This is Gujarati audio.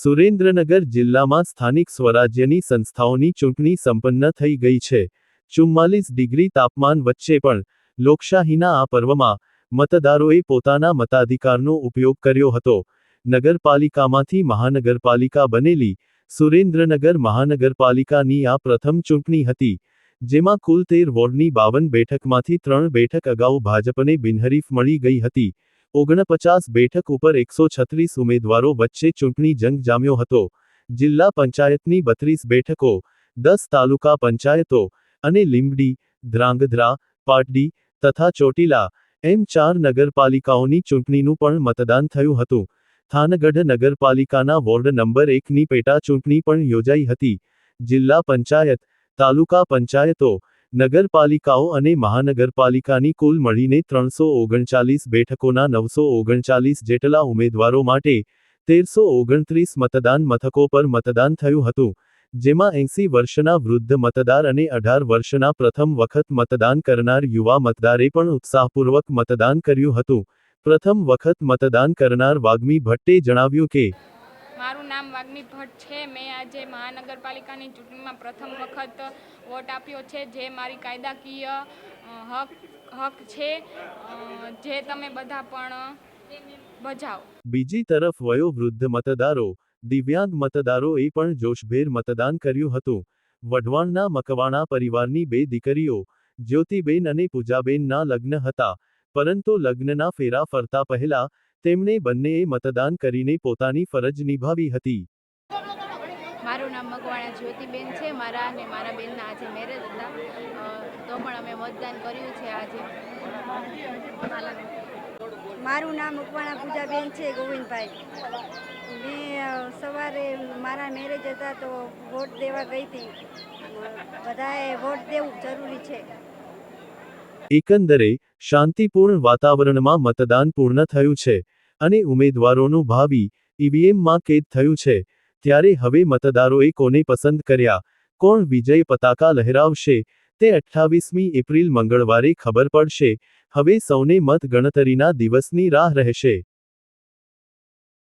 સુરેન્દ્રનગર જિલ્લામાં સ્થાનિક સ્વરાજ્યની સંસ્થાઓની ચૂંટણી સંપન્ન થઈ ગઈ છે। 44 ડિગ્રી તાપમાન વચ્ચે પણ લોકશાહીના આ પર્વમાં મતદારોએ પોતાના મતાધિકારનો ઉપયોગ કર્યો હતો। નગરપાલિકામાંથી મહાનગરપાલિકા બનેલી સુરેન્દ્રનગર મહાનગરપાલિકાની આ પ્રથમ ચૂંટણી હતી, જેમાં કુલ 13 વોર્ડની 52 બેઠકમાંથી 3 બેઠક અગાઉ ભાજપને બિનહરીફ મળી ગઈ હતી। 49 બેઠક ઉપર 136 ઉમેદવારો વચ્ચે ચૂંટણી જંગ જામ્યો હતો। જિલ્લા પંચાયતની 32 બેઠકો, 10 તાલુકા પંચાયતો અને લીંબડી, ધ્રાંગધ્રા, પાટડી તથા ચોટીલા એમ 4 નગરપાલિકાઓની ચૂંટણીનું પણ મતદાન થયું હતું। થાનગઢ નગરપાલિકાના વોર્ડ નંબર 1ની પેટા ચૂંટણી પણ યોજાઈ હતી। જિલ્લા પંચાયત, તાલુકા પંચાયતો, નગરપાલિકાઓ અને મહાનગરપાલિકાની કુલ મળીને 339 બેઠકોના 939 જેટલા ઉમેદવારો માટે 1329 મતદાન મથકો પર મતદાન થયું હતું, જેમાં 80 વર્ષના વૃદ્ધ મતદાર અને 18 વર્ષના પ્રથમ વખત મતદાન કરનાર યુવા મતદારે પણ ઉત્સાહપૂર્વક મતદાન કર્યું હતું। પ્રથમ વખત મતદાન કરનાર વાગ્મી ભટ્ટે જણાવ્યું કે, મારું નામ વાગ્મી ભટ્ટ છે। મેં આજે મહાનગરપાલિકાની ચૂંટણીમાં પ્રથમ વખત વોટ આપ્યો છે, જે મારી કાયદાકીય હક છે, જે તમે બધા પણ બજાવો। બીજી તરફ વયોવૃદ્ધ મતદારો, દિવ્યાંગ મતદારોએ પણ જોશભેર મતદાન કર્યું હતું। વઢવાણના મકવાણા પરિવારની 2 દીકરીઓ, જ્યોતિબેન અને પૂજાબેનના લગ્ન હતા, પરંતુ લગ્નના ફેરા ફરતા પહેલા તેમણે બંનેએ મતદાન કરીને પોતાની ફરજ નિભાવી હતી। મારું નામ મકવાણા જ્યોતિબેન છે। મારા અને મારા બેનના આજે મેરેજ હતા, તો પણ અમે મતદાન કર્યું છે આજે। મારું નામ મકવાણા પૂજાબેન છે ગોવિંદભાઈ। મેં સવારે મારા મેરેજ હતા તો વોટ દેવા ગઈ હતી। બધાએ વોટ દેવું જરૂરી છે। એકંદરે શાંતિપૂર્ણ વાતાવરણમાં મતદાન પૂર્ણ થયું છે અને ઉમેદવારોનું ભાવિ ઈવીએમમાં કેદ થયું છે। ત્યારે હવે મતદારોએ કોને પસંદ કર્યા, કોણ વિજય પતાકા લહેરાવશે, તે 28મી એપ્રિલ મંગળવારે ખબર પડશે। હવે સૌને મત ગણતરીના દિવસની રાહ રહેશે।